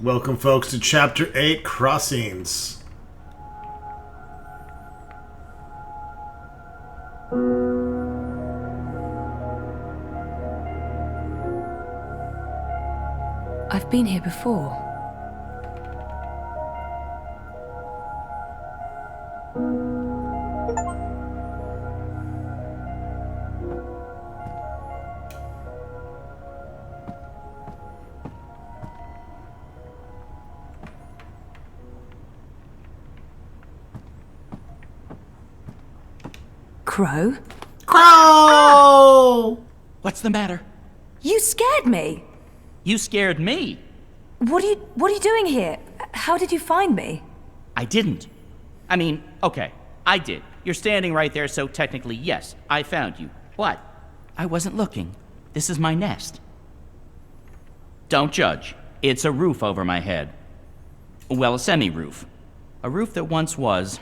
Welcome, folks, to Chapter 8, Crossings. I've been here before. Crow? Crow! What's the matter? You scared me! You scared me. What are you doing here? How did you find me? I didn't. I mean, okay, I did. You're standing right there, so technically, yes, I found you. But I wasn't looking. This is my nest. Don't judge. It's a roof over my head. Well, a semi-roof. A roof that once was...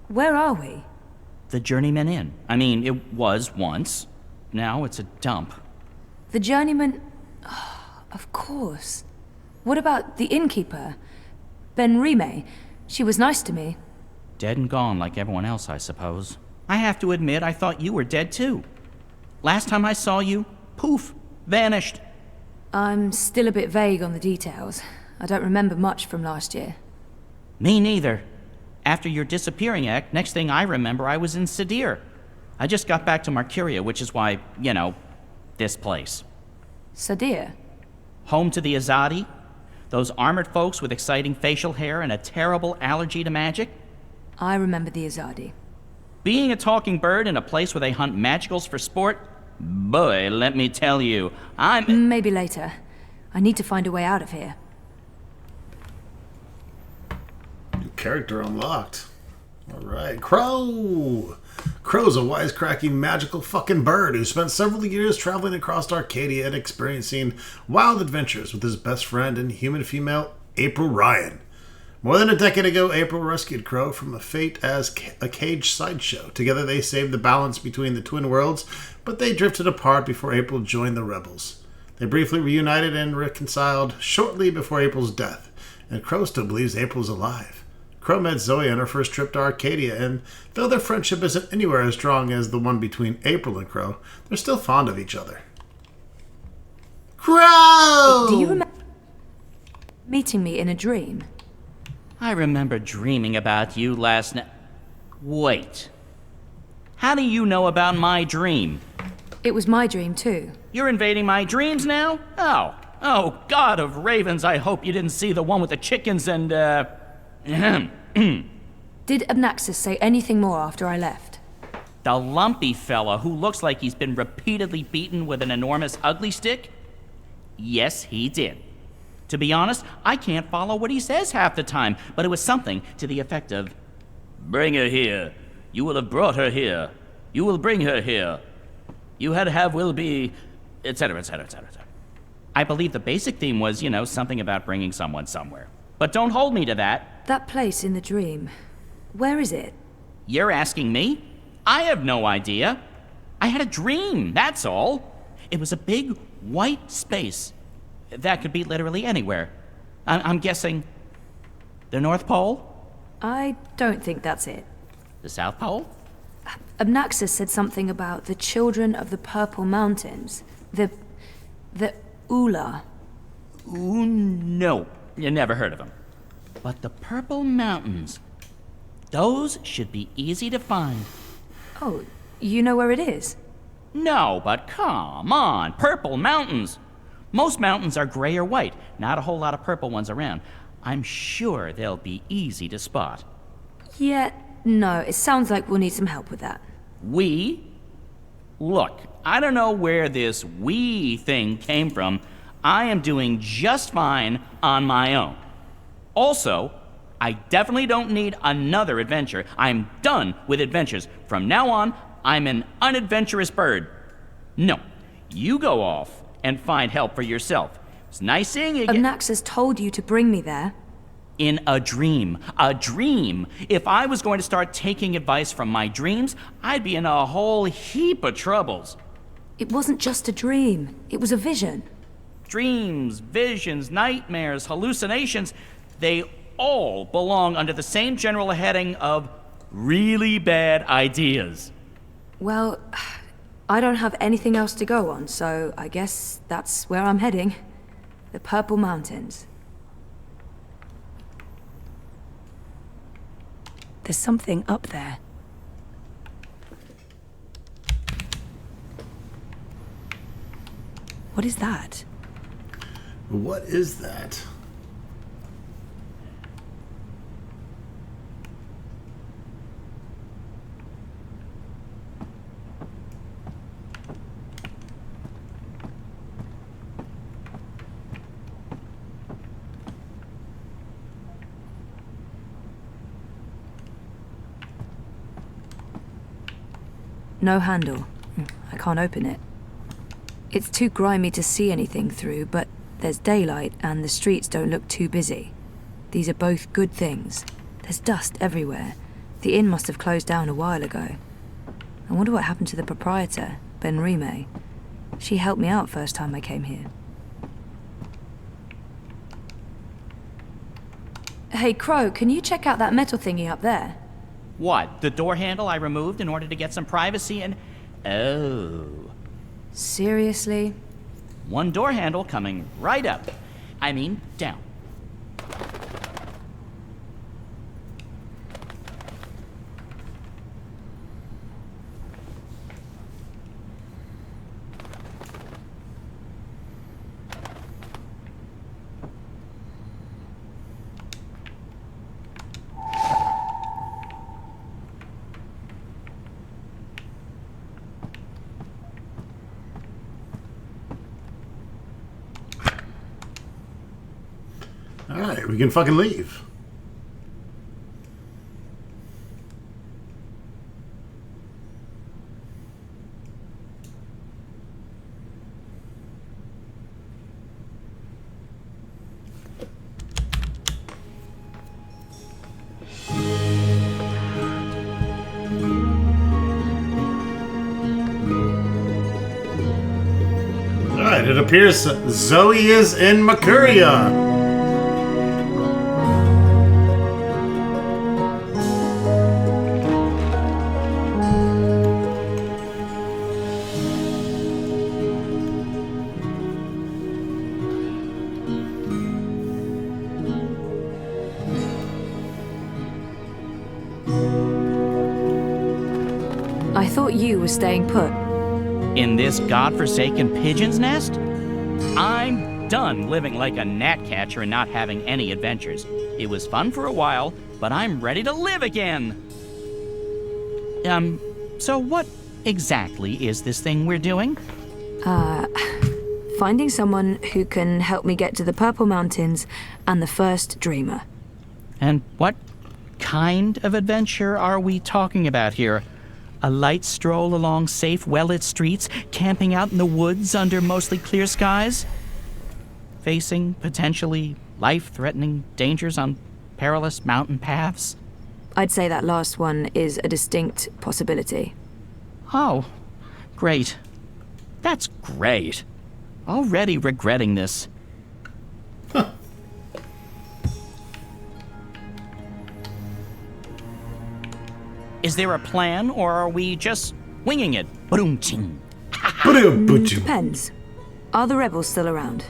Where are we? The Journeyman Inn. I mean, it was once. Now it's a dump. The Journeyman... Oh, of course. What about the innkeeper? Ben Rime? She was nice to me. Dead and gone like everyone else, I suppose. I have to admit, I thought you were dead too. Last time I saw you, poof, vanished. I'm still a bit vague on the details. I don't remember much from last year. Me neither. After your disappearing act, next thing I remember, I was in Sadir. I just got back to Marcuria, which is why, you know, this place. Sadir? Home to the Azadi? Those armored folks with exciting facial hair and a terrible allergy to magic? I remember the Azadi. Being a talking bird in a place where they hunt magicals for sport? Boy, let me tell you, Maybe later. I need to find a way out of here. New character unlocked. Alright, Crow! Crow's a wisecracking, magical fucking bird who spent several years traveling across Arcadia and experiencing wild adventures with his best friend and human female, April Ryan. More than a decade ago, April rescued Crow from a fate as a caged sideshow. Together they saved the balance between the twin worlds, but they drifted apart before April joined the rebels. They briefly reunited and reconciled shortly before April's death, and Crow still believes April's alive. Crow met Zoe on her first trip to Arcadia, and though their friendship isn't anywhere as strong as the one between April and Crow, they're still fond of each other. Crow! Do you remember meeting me in a dream? I remember dreaming about you last night. Wait. How do you know about my dream? It was my dream too. You're invading my dreams now? Oh, God of ravens, I hope you didn't see the one with the chickens and, Did Abnaxis say anything more after I left? The lumpy fella who looks like he's been repeatedly beaten with an enormous ugly stick? Yes, he did. To be honest, I can't follow what he says half the time, but it was something to the effect of, "Bring her here. You will have brought her here. You will bring her here. You had have will be," etc., etc., etc., etc. I believe the basic theme was, something about bringing someone somewhere. But don't hold me to that. That place in the dream. Where is it? You're asking me? I have no idea. I had a dream, that's all. It was a big, white space. That could be literally anywhere. I'm guessing the North Pole? I don't think that's it. The South Pole? Abnaxis said something about the children of the Purple Mountains. The Ula. Ooh, no. You never heard of them. But the Purple Mountains, those should be easy to find. Oh, you know where it is? No, but come on, Purple Mountains. Most mountains are gray or white, not a whole lot of purple ones around. I'm sure they'll be easy to spot. Yeah, no, it sounds like we'll need some help with that. We? Look, I don't know where this we thing came from. I am doing just fine on my own. Also, I definitely don't need another adventure. I'm done with adventures. From now on, I'm an unadventurous bird. No, you go off and find help for yourself. It's nice seeing you again. Abnaxis told you to bring me there. In a dream. A dream. If I was going to start taking advice from my dreams, I'd be in a whole heap of troubles. It wasn't just a dream. It was a vision. dreams, visions, nightmares, hallucinations, they all belong under the same general heading of really bad ideas. Well, I don't have anything else to go on, so I guess that's where I'm heading. The Purple Mountains. There's something up there. What is that? What is that? No handle. I can't open it. It's too grimy to see anything through, but there's daylight and the streets don't look too busy. These are both good things. There's dust everywhere. The inn must have closed down a while ago. I wonder what happened to the proprietor, Ben Rime. She helped me out first time I came here. Hey, Crow, can you check out that metal thingy up there? What, the door handle I removed in order to get some privacy and... Oh. Seriously? One door handle coming right up. I mean, down. Alright, we can fucking leave. Alright, it appears Zoe is in Makuria. I thought you were staying put. In this godforsaken pigeon's nest? I'm done living like a gnatcatcher and not having any adventures. It was fun for a while, but I'm ready to live again. So what exactly is this thing we're doing? Finding someone who can help me get to the Purple Mountains and the first dreamer. And what kind of adventure are we talking about here? A light stroll along safe, well-lit streets, camping out in the woods under mostly clear skies? Facing potentially life-threatening dangers on perilous mountain paths? I'd say that last one is a distinct possibility. Oh, great. That's great. Already regretting this. Is there a plan, or are we just winging it? Ba-doom-ching. Depends. Are the rebels still around?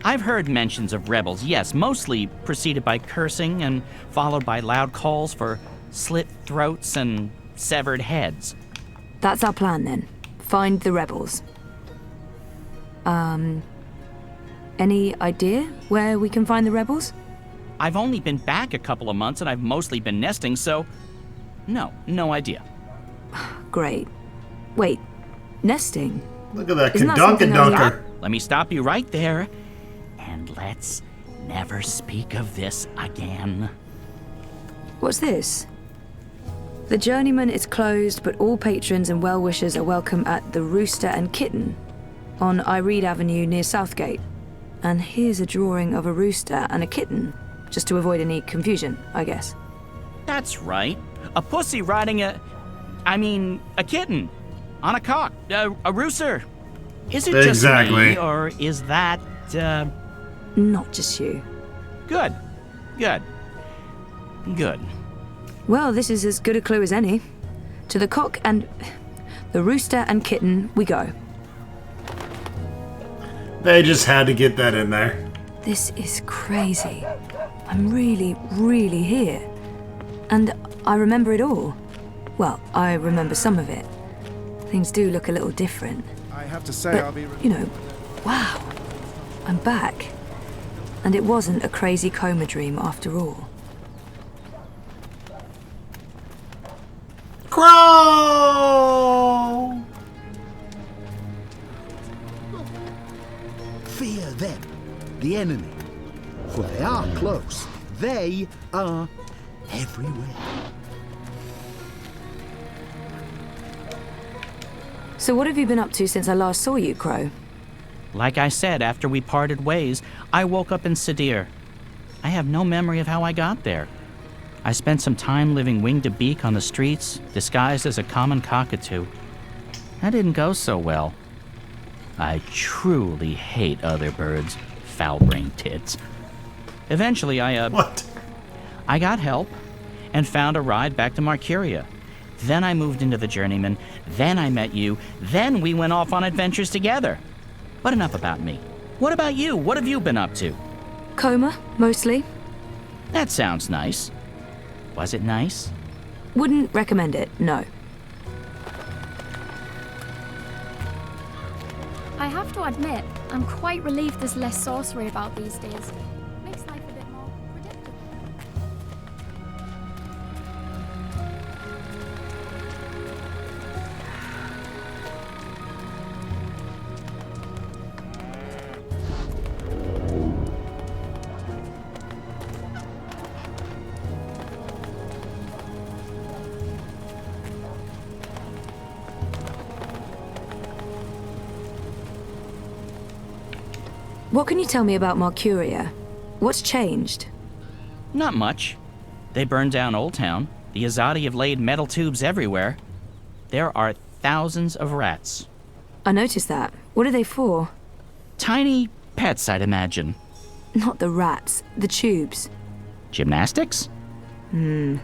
I've heard mentions of rebels, yes, mostly preceded by cursing and followed by loud calls for slit throats and severed heads. That's our plan then. Find the rebels. Any idea where we can find the rebels? I've only been back a couple of months and I've mostly been nesting, so no idea. Great. Wait, nesting? Look at that Isn't that something I was- Dunker. Let me stop you right there, and let's never speak of this again. What's this? The Journeyman is closed, but all patrons and well-wishers are welcome at the Rooster and Kitten on Ireed Avenue near Southgate. And here's a drawing of a rooster and a kitten, just to avoid any confusion, I guess. That's right. A pussy riding a kitten on a cock, a rooster. Is it just Exactly. me, or is that Not just you. Good. Good. Good. Well, this is as good a clue as any. To the cock and... the rooster and kitten we go. They just had to get that in there. This is crazy. I'm really, really here. And I remember it all. Well, I remember some of it. Things do look a little different. I have to say, But, I'll be... you know, wow. I'm back. And it wasn't a crazy coma dream after all. Crow! Fear them, the enemy. For they are close. They are everywhere. So what have you been up to since I last saw you, Crow? Like I said, after we parted ways, I woke up in Sadir. I have no memory of how I got there. I spent some time living wing to beak on the streets, disguised as a common cockatoo. That didn't go so well. I truly hate other birds, foul-brained tits. Eventually, What? I got help and found a ride back to Marcuria. Then I moved into the Journeyman, then I met you, then we went off on adventures together. But enough about me. What about you? What have you been up to? Coma, mostly. That sounds nice. Was it nice? Wouldn't recommend it, no. I have to admit, I'm quite relieved there's less sorcery about these days. Makes life a bit more predictable. What can you tell me about Marcuria? What's changed? Not much. They burned down Old Town. The Azadi have laid metal tubes everywhere. There are thousands of rats. I noticed that. What are they for? Tiny pets, I'd imagine. Not the rats, the tubes. Gymnastics? They're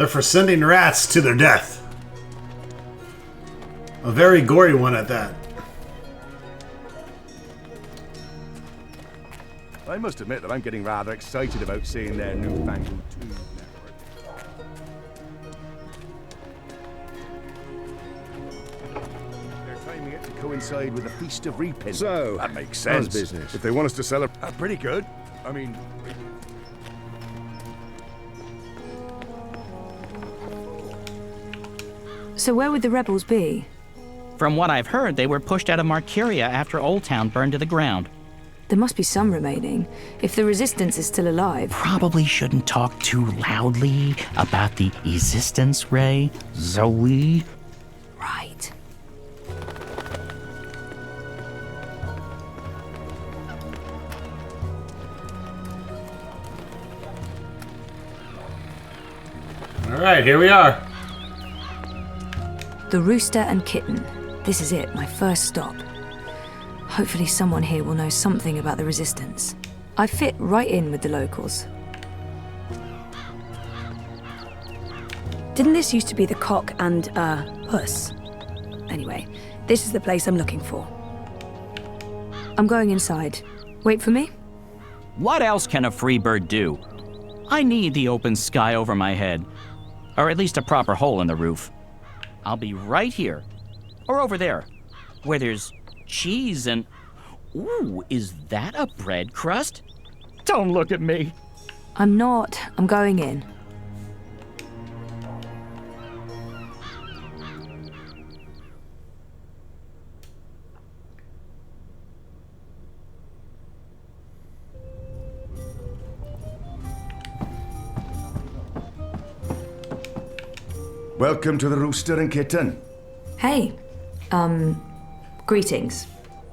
for sending rats to their death. A very gory one at that. I must admit that I'm getting rather excited about seeing their newfangled tube network. They're timing it to coincide with the Feast of Reaping. So, that makes how's sense. business? If they want us to celebrate, pretty good. I mean, So where would the rebels be? From what I've heard, they were pushed out of Marcuria after Old Town burned to the ground. There must be some remaining, if the Resistance is still alive. Probably shouldn't talk too loudly about the existence, Ray. Zoe. Right. All right, here we are. The rooster and kitten. This is it, my first stop. Hopefully someone here will know something about the Resistance. I fit right in with the locals. Didn't this used to be the cock and, puss? Anyway, this is the place I'm looking for. I'm going inside. Wait for me? What else can a free bird do? I need the open sky over my head. Or at least a proper hole in the roof. I'll be right here. Or over there. Where there's cheese and... Ooh, is that a bread crust? Don't look at me. I'm not. I'm going in. welcome to the Rooster and Kitten. Hey. Greetings.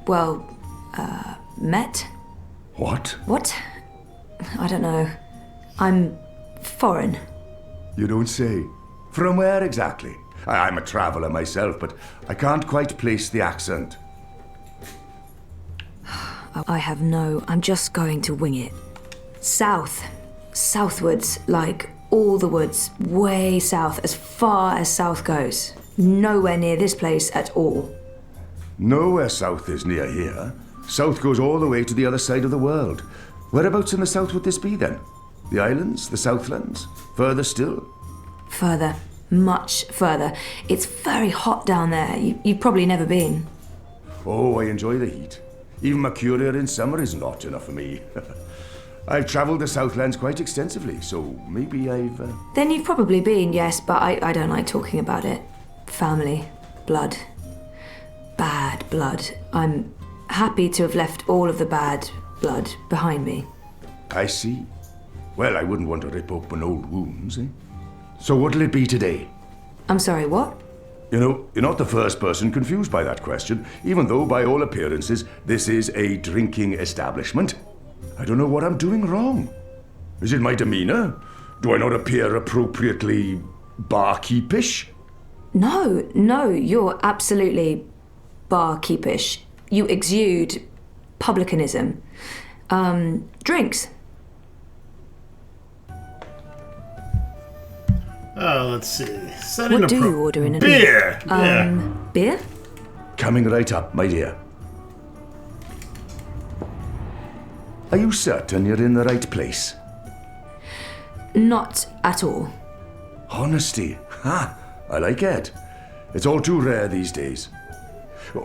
Well, met? What? What? I don't know. I'm foreign. You don't say. From where exactly? I'm a traveller myself, but I can't quite place the accent. I'm just going to wing it. South. Southwards, like all the woods, way south, as far as south goes. Nowhere near this place at all. Nowhere south is near here. South goes all the way to the other side of the world. Whereabouts in the south would this be then? The islands? The Southlands? Further still? Further. Much further. It's very hot down there. You've probably never been. Oh, I enjoy the heat. Even Mercuria in summer isn't hot enough for me. I've travelled the Southlands quite extensively, so maybe I've... Then you've probably been, yes, but I don't like talking about it. Family. Blood. Bad blood. I'm happy to have left all of the bad blood behind me. I see. Well, I wouldn't want to rip open old wounds, eh? So what'll it be today? I'm sorry, what? You know, you're not the first person confused by that question, even though, by all appearances, this is a drinking establishment. I don't know what I'm doing wrong. Is it my demeanour? Do I not appear appropriately barkeepish? No, you're absolutely barkeepish. You exude publicanism. Drinks. Oh, let's see. What do you order in a beer? Beer? Coming right up, my dear. Are you certain you're in the right place? Not at all. Honesty. Ha! I like it. It's all too rare these days.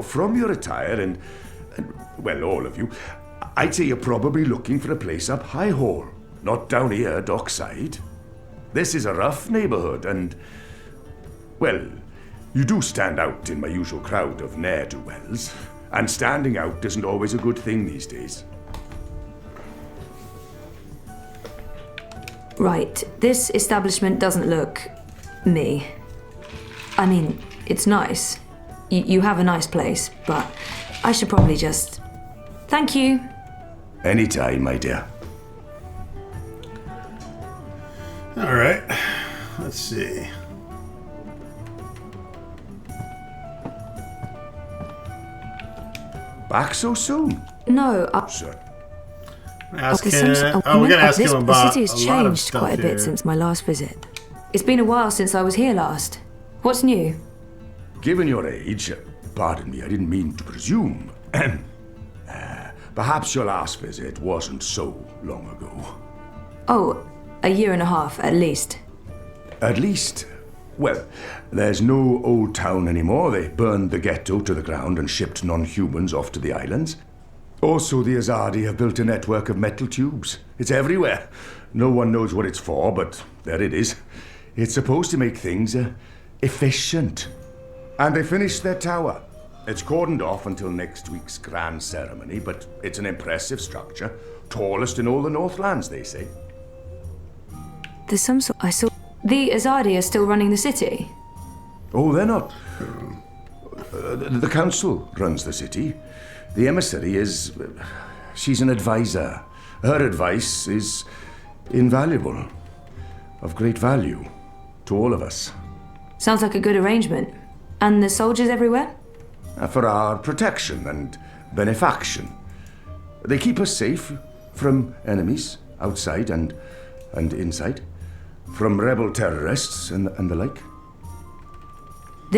From your attire and, well, all of you, I'd say you're probably looking for a place up High Hall, not down here, dockside. This is a rough neighbourhood and, well, you do stand out in my usual crowd of ne'er-do-wells, and standing out isn't always a good thing these days. Right, this establishment doesn't look me. I mean, it's nice. You have a nice place, but I should probably just... Thank you. Anytime, my dear. All right. Let's see. Back so soon? No, Sir. Ask there's him. some- Oh, we're gonna ask this, him about the city has a lot of changed stuff quite a here. bit since my last visit. It's been a while since I was here last. What's new? Given your age, pardon me, I didn't mean to presume. Perhaps your last visit wasn't so long ago. Oh, a year and a half at least. At least, well, there's no old town anymore. They burned the ghetto to the ground and shipped non-humans off to the islands. Also, the Azadi have built a network of metal tubes. It's everywhere. No one knows what it's for, but there it is. It's supposed to make things efficient. And they finished their tower. It's cordoned off until next week's grand ceremony, but it's an impressive structure. Tallest in all the Northlands, they say. There's some sort... I saw... The Azadi are still running the city? Oh, they're not. The council runs the city. The emissary is... she's an advisor. Her advice is invaluable. Of great value to all of us. Sounds like a good arrangement. And the soldiers everywhere? For our protection and benefaction. They keep us safe from enemies outside and inside. From rebel terrorists and the like.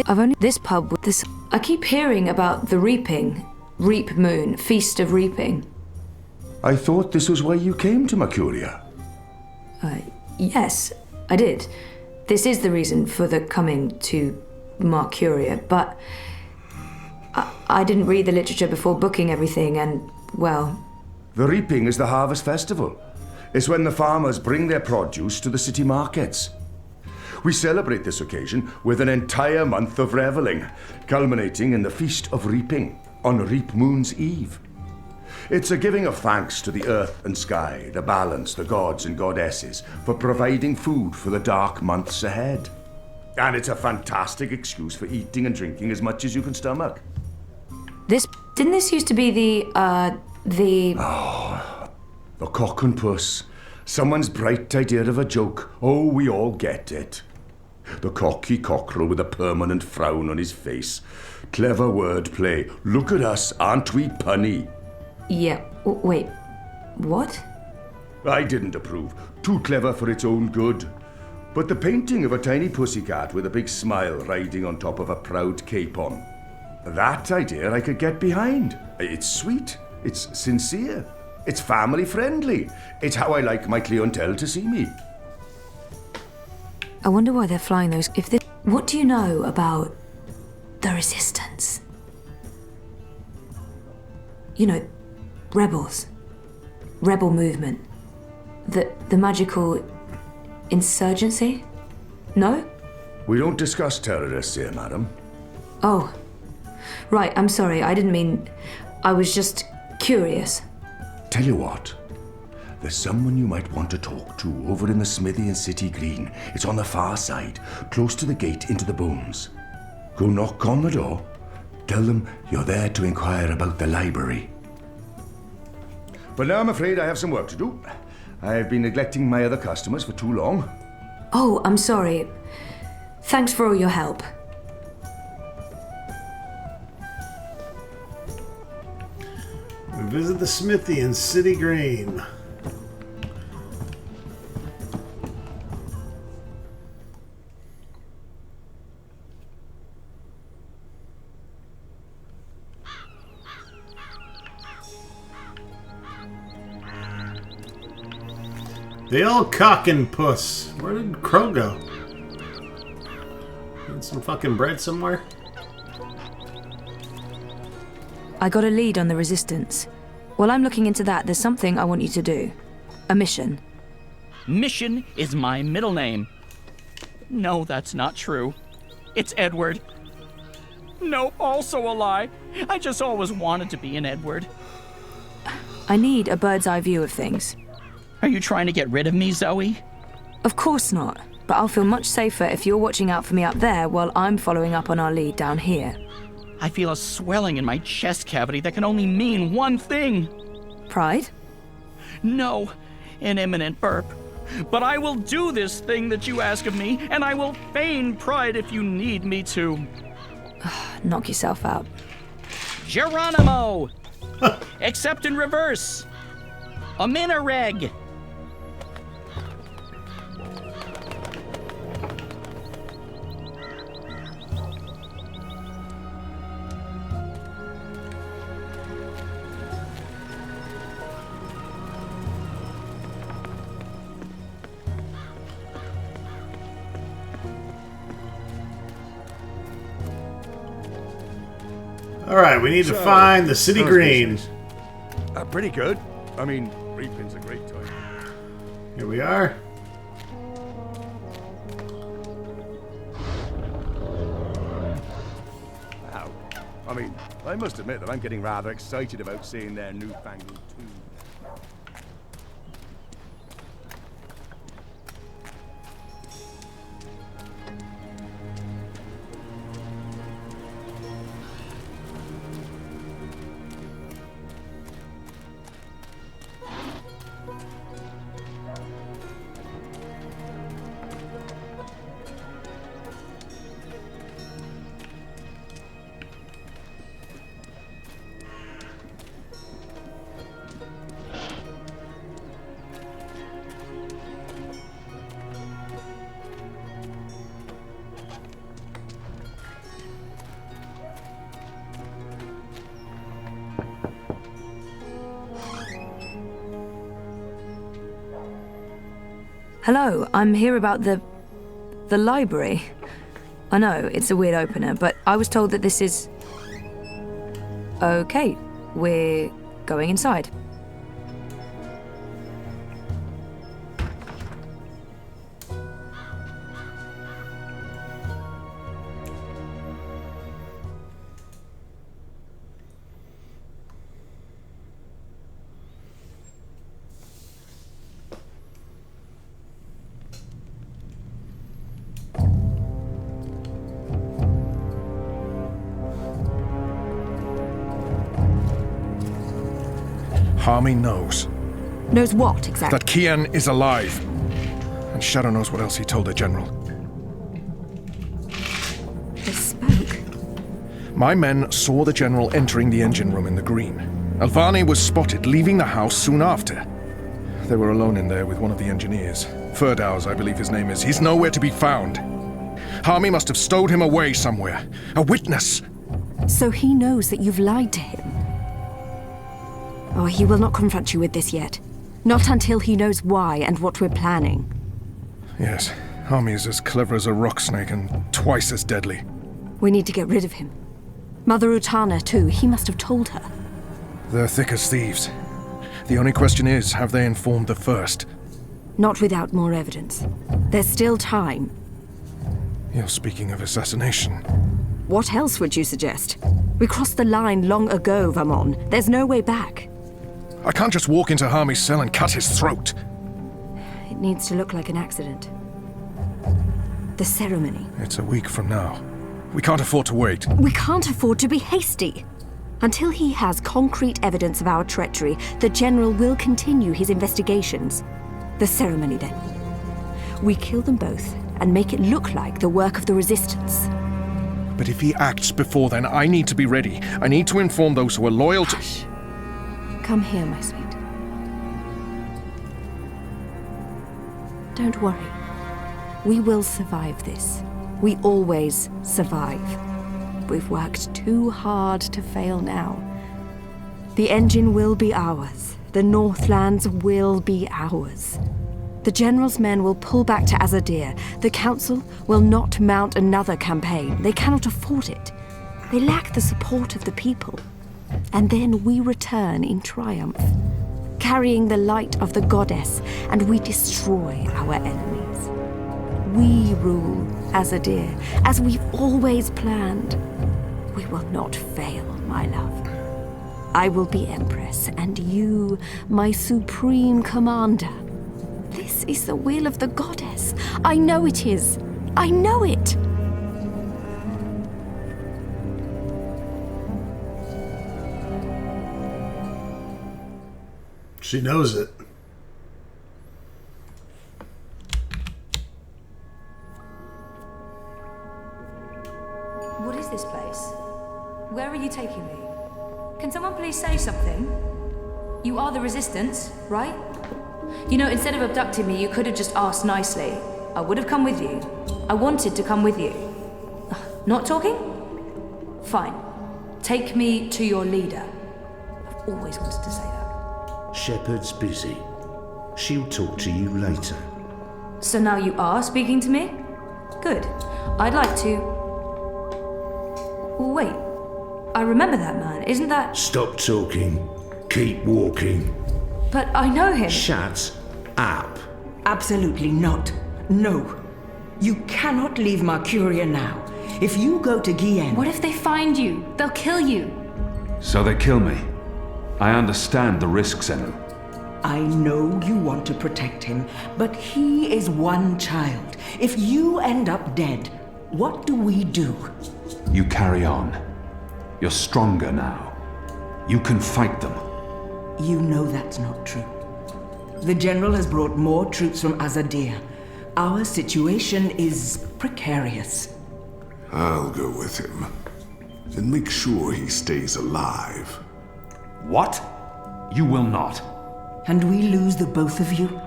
I've only... This pub with this... I keep hearing about the reaping. Reap Moon, Feast of Reaping. I thought this was why you came to Mercuria. Yes, I did. This is the reason for the coming to Mercuria, but... I didn't read the literature before booking everything and, well... The reaping is the harvest festival. It's when the farmers bring their produce to the city markets. We celebrate this occasion with an entire month of revelling, culminating in the Feast of Reaping on Reap Moon's Eve. It's a giving of thanks to the earth and sky, the balance, the gods and goddesses, for providing food for the dark months ahead. And it's a fantastic excuse for eating and drinking as much as you can stomach. Didn't this used to be the... The cock and puss. Someone's bright idea of a joke. Oh, we all get it. The cocky cockerel with a permanent frown on his face. Clever wordplay. Look at us, aren't we punny? Yeah, wait, what? I didn't approve. Too clever for its own good. But the painting of a tiny pussycat with a big smile riding on top of a proud capon. That idea I could get behind. It's sweet. It's sincere. It's family friendly. It's how I like my clientele to see me. I wonder why they're flying those. What do you know about the resistance? You know, rebels. Rebel movement. The magical insurgency? No? We don't discuss terrorists here, madam. Oh. Right, I'm sorry. I didn't mean... I was just curious. Tell you what. There's someone you might want to talk to over in the smithy in City Green. It's on the far side, close to the gate into the booms. Go knock on the door. Tell them you're there to inquire about the library. But now I'm afraid I have some work to do. I've been neglecting my other customers for too long. Oh, I'm sorry. Thanks for all your help. We visit the smithy in City Green. They all cock and puss. Where did Crow go? Need some fucking bread somewhere? I got a lead on the resistance. While I'm looking into that, there's something I want you to do. A mission. Mission is my middle name. No, that's not true. It's Edward. Nope, also a lie. I just always wanted to be an Edward. I need a bird's eye view of things. Are you trying to get rid of me, Zoe? Of course not, but I'll feel much safer if you're watching out for me up there while I'm following up on our lead down here. I feel a swelling in my chest cavity that can only mean one thing. Pride? No, an imminent burp. But I will do this thing that you ask of me, and I will feign pride if you need me to. Knock yourself out. Geronimo! Except in reverse. A minareg. Alright, we need to find the City Green. Pretty good. I mean, reaping's a great time. Here we are. Wow. I mean, I must admit that I'm getting rather excited about seeing their newfangled tune. Hello, I'm here about the library. I know, it's a weird opener, but I was told that this is... Okay, we're going inside. Harmy knows Knows what, exactly? that Kian is alive. And Shadow knows what else he told the General. My men saw the General entering the engine room in the green. Alvani was spotted leaving the house soon after. They were alone in there with one of the engineers. Ferdaus, I believe his name is. He's nowhere to be found. Harmy must have stowed him away somewhere. A witness! So he knows that you've lied to him? Oh, he will not confront you with this yet. Not until he knows why and what we're planning. Yes, Harmy is as clever as a rock snake and twice as deadly. We need to get rid of him. Mother Utana, too. He must have told her. They're thick as thieves. The only question is, have they informed the first? Not without more evidence. There's still time. You're speaking of assassination. What else would you suggest? We crossed the line long ago, Vamon. There's no way back. I can't just walk into Harmy's cell and cut his throat. It needs to look like an accident. The ceremony. It's a week from now. We can't afford to wait. We can't afford to be hasty. Until he has concrete evidence of our treachery, the General will continue his investigations. The ceremony, then. We kill them both and make it look like the work of the Resistance. But if he acts before then, I need to be ready. I need to inform those who are loyal to... Hush. Come here, my sweet. Don't worry. We will survive this. We always survive. We've worked too hard to fail now. The engine will be ours. The Northlands will be ours. The General's men will pull back to Azadir. The Council will not mount another campaign. They cannot afford it. They lack the support of the people. And then we return in triumph, carrying the light of the goddess, and we destroy our enemies. We rule Azadir, as we've always planned. We will not fail, my love. I will be Empress, and you, my supreme commander. This is the will of the goddess. I know it is. I know it. She knows it. What is this place? Where are you taking me? Can someone please say something? You are the Resistance, right? You know, instead of abducting me, you could have just asked nicely. I would have come with you. I wanted to come with you. Not talking? Fine. Take me to your leader. I've always wanted to say that. Shepard's busy. She'll talk to you later. So now you are speaking to me? Good. I'd like to... Wait. I remember that man. Isn't that... Stop talking. Keep walking. But I know him. Shut up. Absolutely not. No. You cannot leave Mercuria now. If you go to Guillen... What if they find you? They'll kill you. So they kill me. I understand the risks, Zenu. I know you want to protect him, but he is one child. If you end up dead, what do we do? You carry on. You're stronger now. You can fight them. You know that's not true. The General has brought more troops from Azadir. Our situation is precarious. I'll go with him. And make sure he stays alive. What? You will not. And we lose the both of you?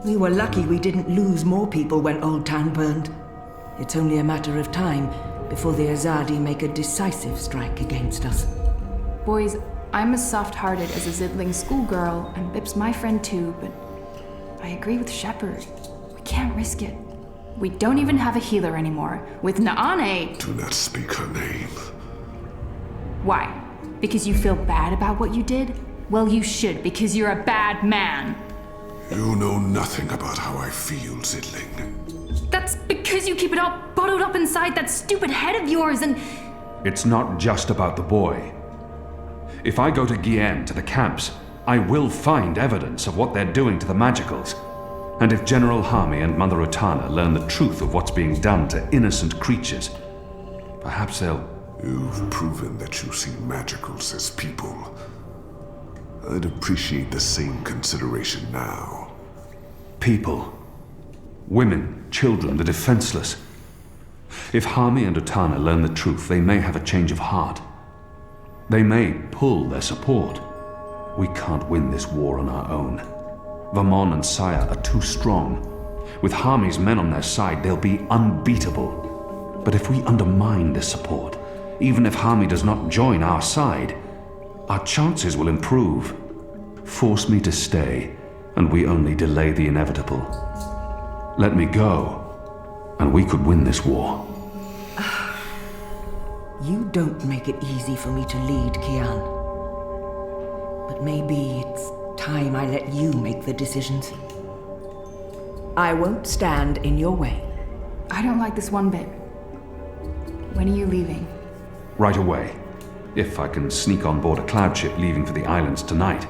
We were lucky we didn't lose more people when Old Town burned. It's only a matter of time before the Azadi make a decisive strike against us. Boys, I'm as soft-hearted as a Zidling schoolgirl, and Bip's my friend too, but I agree with Shepard. We can't risk it. We don't even have a healer anymore. With Naane... Do not speak her name. Why? Because you feel bad about what you did? Well, you should, because you're a bad man. You know nothing about how I feel, Zidling. That's because you keep it all bottled up inside that stupid head of yours and... It's not just about the boy. If I go to Guillen, to the camps, I will find evidence of what they're doing to the Magicals. And if General Harmy and Mother Utana learn the truth of what's being done to innocent creatures, perhaps they'll... You've proven that you see Magicals as people. I'd appreciate the same consideration now. People. Women, children, the defenseless. If Harmy and Utana learn the truth, they may have a change of heart. They may pull their support. We can't win this war on our own. Vermon and Saya are too strong. With Harmy's men on their side, they'll be unbeatable. But if we undermine this support, even if Harmy does not join our side, our chances will improve. Force me to stay, and we only delay the inevitable. Let me go, and we could win this war. You don't make it easy for me to lead, Kian. But maybe it's time I let you make the decisions. I won't stand in your way. I don't like this one bit. When are you leaving? Right away. If I can sneak on board a cloud ship leaving for the islands tonight.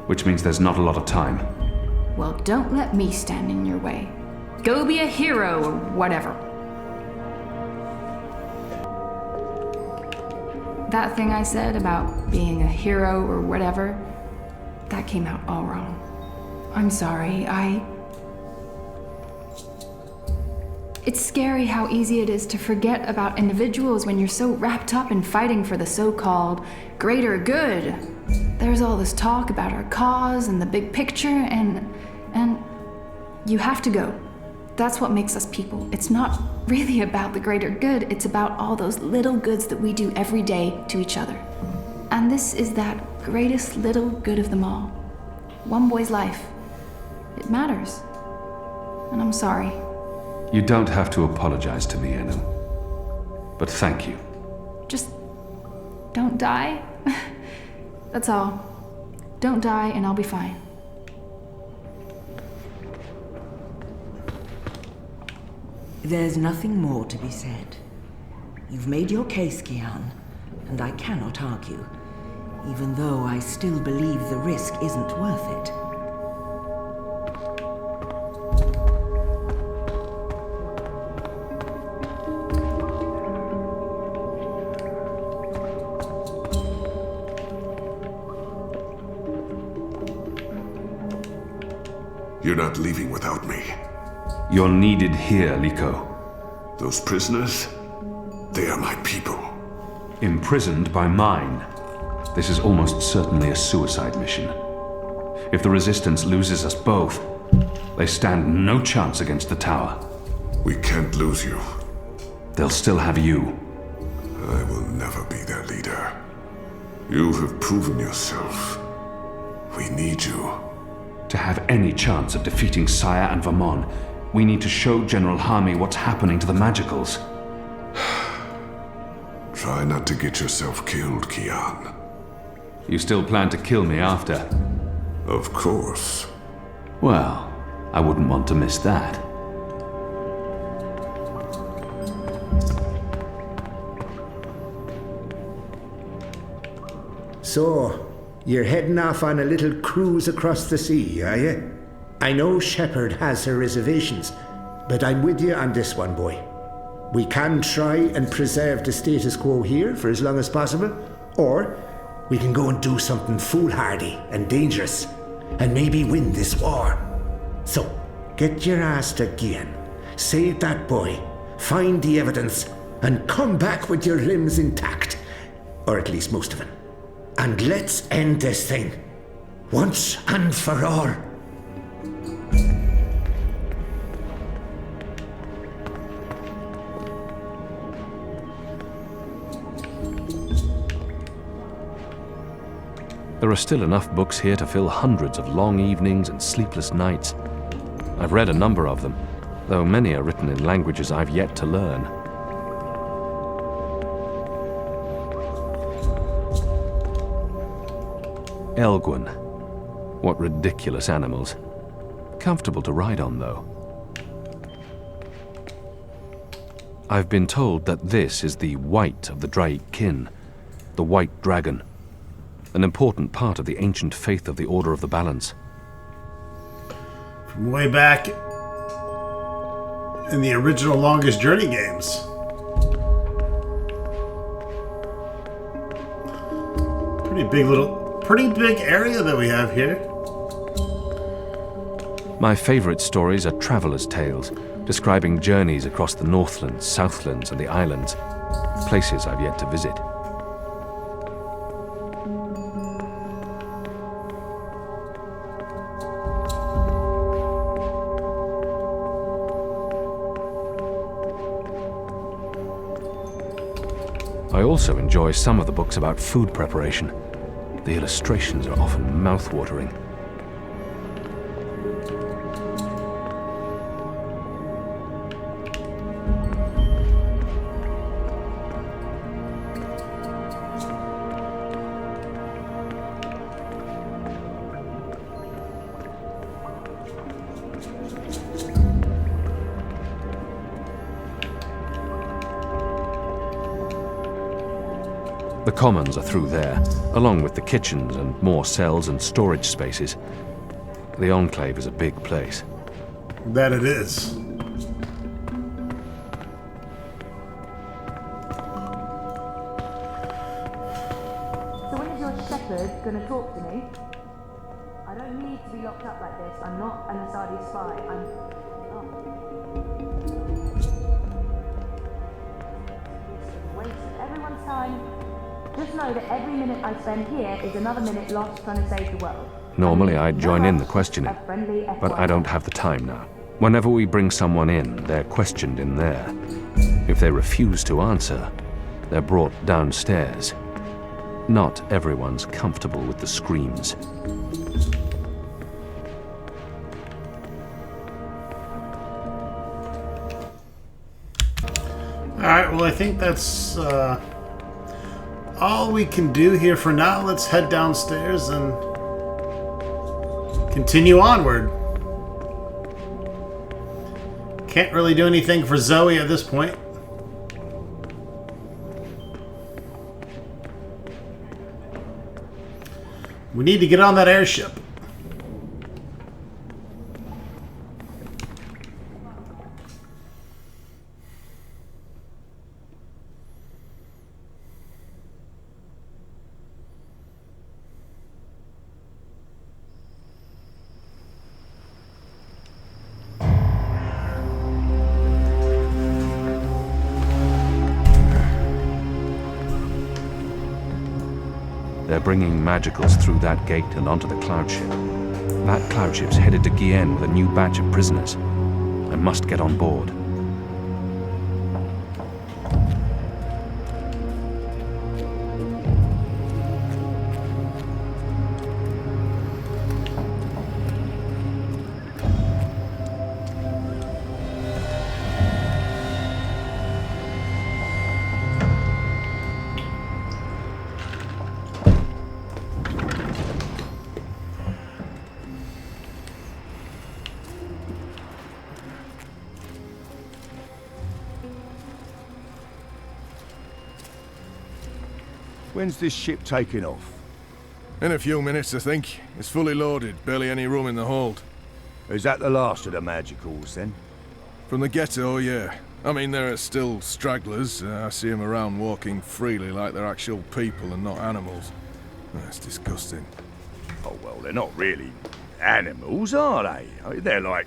Which means there's not a lot of time. Well, don't let me stand in your way. Go be a hero or whatever. That thing I said about being a hero or whatever, that came out all wrong. I'm sorry, It's scary how easy it is to forget about individuals when you're so wrapped up in fighting for the so-called greater good. There's all this talk about our cause and the big picture, and you have to go. That's what makes us people. It's not really about the greater good, it's about all those little goods that we do every day to each other. And this is that greatest little good of them all. One boy's life. It matters. And I'm sorry. You don't have to apologize to me, Enu. But thank you. Just don't die. That's all. Don't die and I'll be fine. There's nothing more to be said. You've made your case, Kian, and I cannot argue, even though I still believe the risk isn't worth it. You're not leaving without me. You're needed here, Liko. Those prisoners, they are my people. Imprisoned by mine. This is almost certainly a suicide mission. If the Resistance loses us both, they stand no chance against the tower. We can't lose you. They'll still have you. I will never be their leader. You have proven yourself. We need you. To have any chance of defeating Saya and Vermon, we need to show General Harmy what's happening to the Magicals. Try not to get yourself killed, Kian. You still plan to kill me after? Of course. Well, I wouldn't want to miss that. So, you're heading off on a little cruise across the sea, are you? I know Shepard has her reservations, but I'm with you on this one, boy. We can try and preserve the status quo here for as long as possible, or we can go and do something foolhardy and dangerous, and maybe win this war. So, get your ass to Gian, save that boy, find the evidence, and come back with your limbs intact. Or at least most of them. And let's end this thing, once and for all. There are still enough books here to fill hundreds of long evenings and sleepless nights. I've read a number of them, though many are written in languages I've yet to learn. Elgwyn. What ridiculous animals. Comfortable to ride on, though. I've been told that this is the white of the Draic kin, the white dragon, an important part of the ancient faith of the Order of the Balance. From way back in the original Longest Journey games. Pretty big area that we have here. My favorite stories are travelers' tales, describing journeys across the Northlands, Southlands, and the islands, places I've yet to visit. I also enjoy some of the books about food preparation. The illustrations are often mouth-watering. The commons are through there, along with the kitchens and more cells and storage spaces. The Enclave is a big place. That it is. So when is your shepherd gonna talk to me? I don't need to be locked up like this. I'm not an Asadi spy. I'm... Waste of everyone's time. Just know that every minute I spend here is another minute lost trying to save the world. Normally I'd join in the questioning, but I don't have the time now. Whenever we bring someone in, they're questioned in there. If they refuse to answer, they're brought downstairs. Not everyone's comfortable with the screams. Alright, well I think that's all we can do here for now. Let's head downstairs and continue onward. Can't really do anything for Zoe at this point. We need to get on that airship. They're bringing magicals through that gate and onto the cloud ship. That cloud ship's headed to Gien with a new batch of prisoners. I must get on board. When's this ship taking off? In a few minutes, I think. It's fully loaded, barely any room in the hold. Is that the last of the magicals, then? From the ghetto, yeah. I mean, there are still stragglers. I see them around walking freely like they're actual people and not animals. That's disgusting. Oh, well, they're not really animals, are they? I mean, they're like...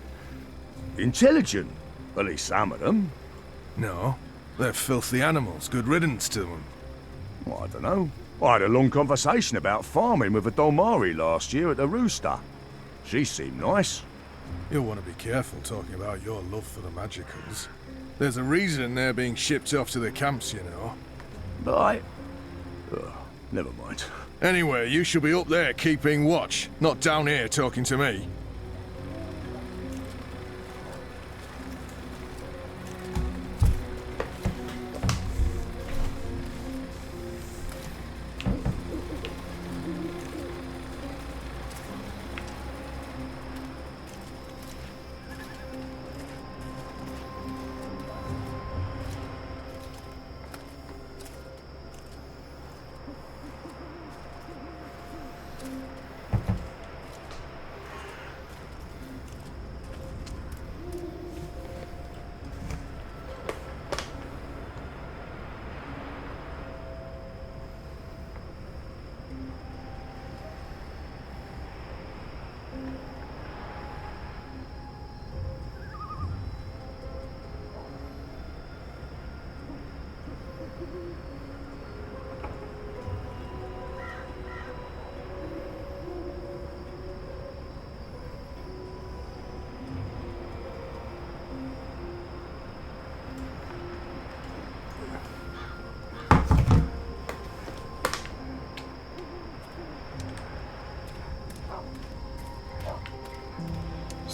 intelligent. At least some of them. No, they're filthy animals. Good riddance to them. Well, I don't know. I had a long conversation about farming with a Dolmari last year at the Rooster. She seemed nice. You'll want to be careful talking about your love for the magicals. There's a reason they're being shipped off to the camps, you know. But never mind. Anyway, you should be up there keeping watch, not down here talking to me.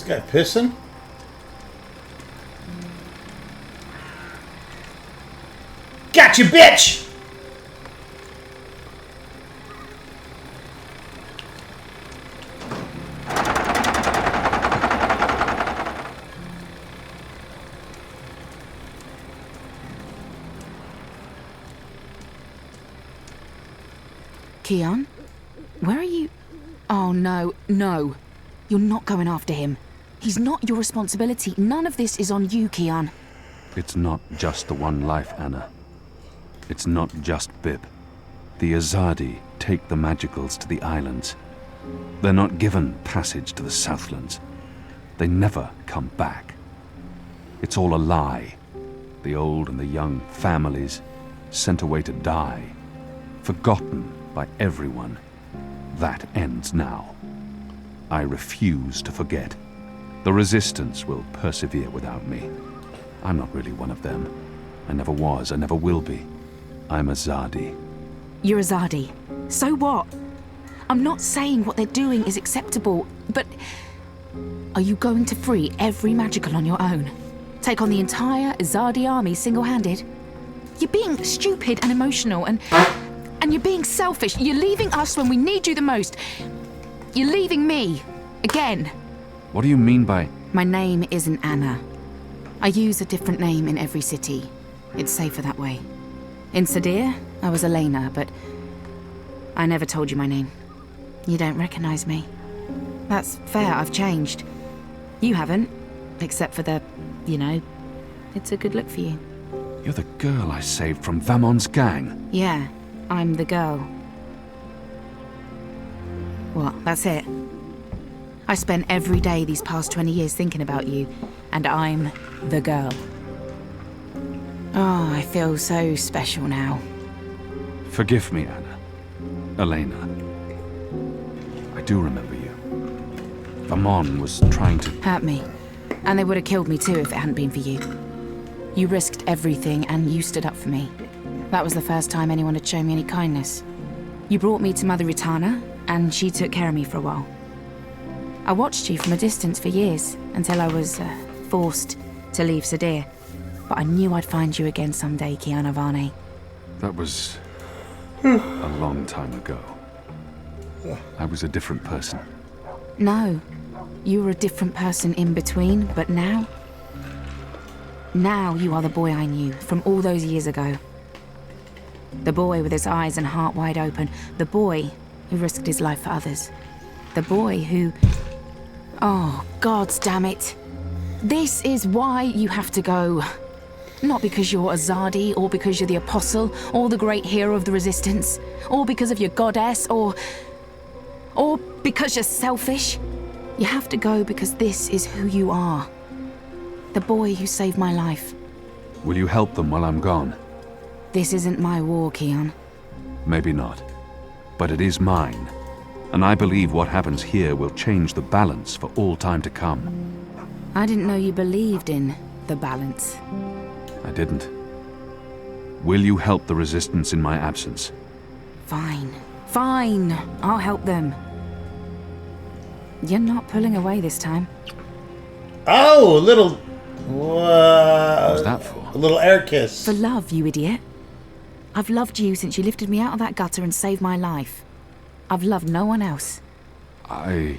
guy pissing? Gotcha, bitch! Keon? Where are you? Oh, no, no. You're not going after him. He's not your responsibility. None of this is on you, Keon. It's not just the one life, Anna. It's not just Bib. The Azadi take the Magicals to the islands. They're not given passage to the Southlands. They never come back. It's all a lie. The old and the young families sent away to die, forgotten by everyone. That ends now. I refuse to forget. The Resistance will persevere without me. I'm not really one of them. I never was, I never will be. I'm Azadi. You're Azadi. So what? I'm not saying what they're doing is acceptable, but are you going to free every magical on your own? Take on the entire Azadi army single-handed? You're being stupid and emotional, and you're being selfish. You're leaving us when we need you the most. You're leaving me. Again. What do you mean by... My name isn't Anna. I use a different name in every city. It's safer that way. In Sadir, I was Elena, but I never told you my name. You don't recognize me. That's fair, I've changed. You haven't, except for the, it's a good look for you. You're the girl I saved from Vamon's gang. Yeah, I'm the girl. What, that's it? I spent every day these past 20 years thinking about you, and I'm the girl. Oh, I feel so special now. Forgive me, Anna. Elena. I do remember you. Vamon was trying to... Hurt me. And they would have killed me too if it hadn't been for you. You risked everything and you stood up for me. That was the first time anyone had shown me any kindness. You brought me to Mother Ritana, and she took care of me for a while. I watched you from a distance for years, until I was forced to leave Sadir. But I knew I'd find you again someday, Kiana Varney. That was a long time ago. I was a different person. No, you were a different person in between, but now... Now you are the boy I knew from all those years ago. The boy with his eyes and heart wide open. The boy who risked his life for others. The boy who... Oh, gods damn it. This is why you have to go. Not because you're Azadi, or because you're the Apostle, or the great hero of the Resistance, or because of your goddess, or because you're selfish. You have to go because this is who you are. The boy who saved my life. Will you help them while I'm gone? This isn't my war, Keon. Maybe not. But it is mine. And I believe what happens here will change the balance for all time to come. I didn't know you believed in the balance. I didn't. Will you help the Resistance in my absence? Fine. Fine. I'll help them. You're not pulling away this time. Oh, a little... What was that for? A little air kiss. For love, you idiot. I've loved you since you lifted me out of that gutter and saved my life. I've loved no one else. I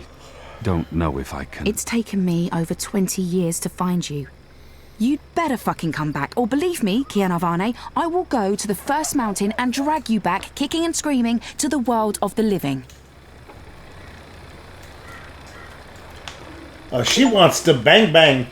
don't know if I can... It's taken me over 20 years to find you. You'd better fucking come back, or believe me, Kiana Varney, I will go to the first mountain and drag you back, kicking and screaming, to the world of the living. Oh, she wants to bang bang.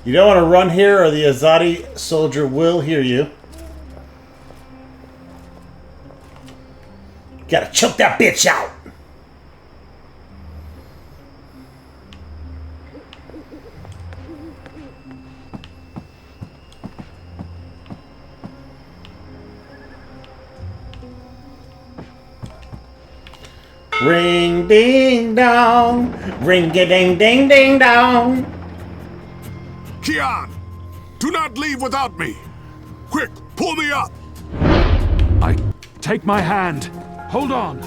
You don't want to run here or the Azadi soldier will hear you. Gotta choke that bitch out. Ring ding dong, ring a ding ding ding dong. Kian, do not leave without me. Quick, pull me up. Take my hand. Hold on.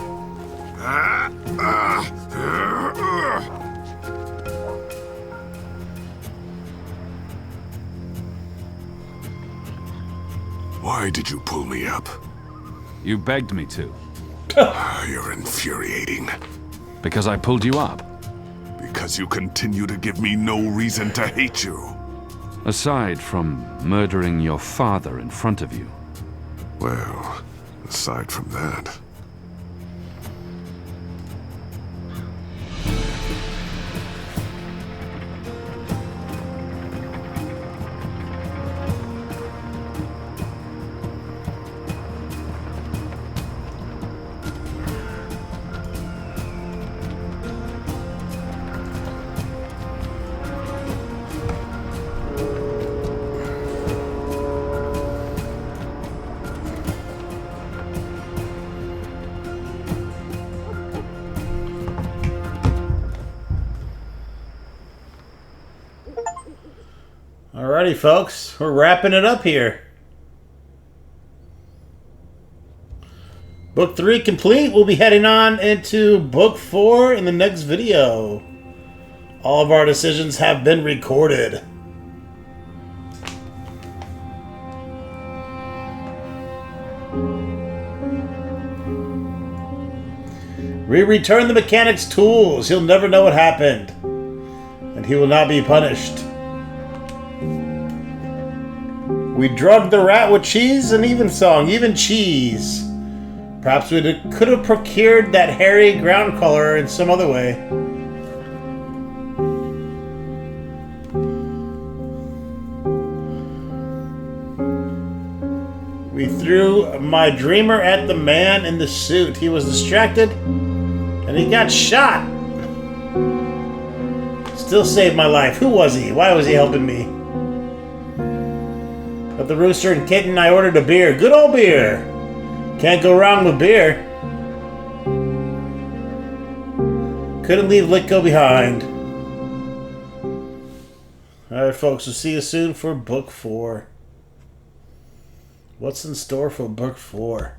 Why did you pull me up? You begged me to. You're infuriating. Because I pulled you up. Because you continue to give me no reason to hate you. Aside from murdering your father in front of you. Well, aside from that... Alrighty, folks, we're wrapping it up here. Book 3 complete. We'll be heading on into Book 4 in the next video. All of our decisions have been recorded. We return the mechanic's tools. He'll never know what happened. And he will not be punished. We drugged the rat with cheese and even cheese. Perhaps we could have procured that hairy ground color in some other way. We threw my dreamer at the man in the suit. He was distracted and he got shot. Still saved my life. Who was he? Why was he helping me? At the Rooster and Kitten, I ordered a beer. Good old beer. Can't go wrong with beer. Couldn't leave Litko behind. Alright, folks, we'll see you soon for Book 4. What's in store for Book 4?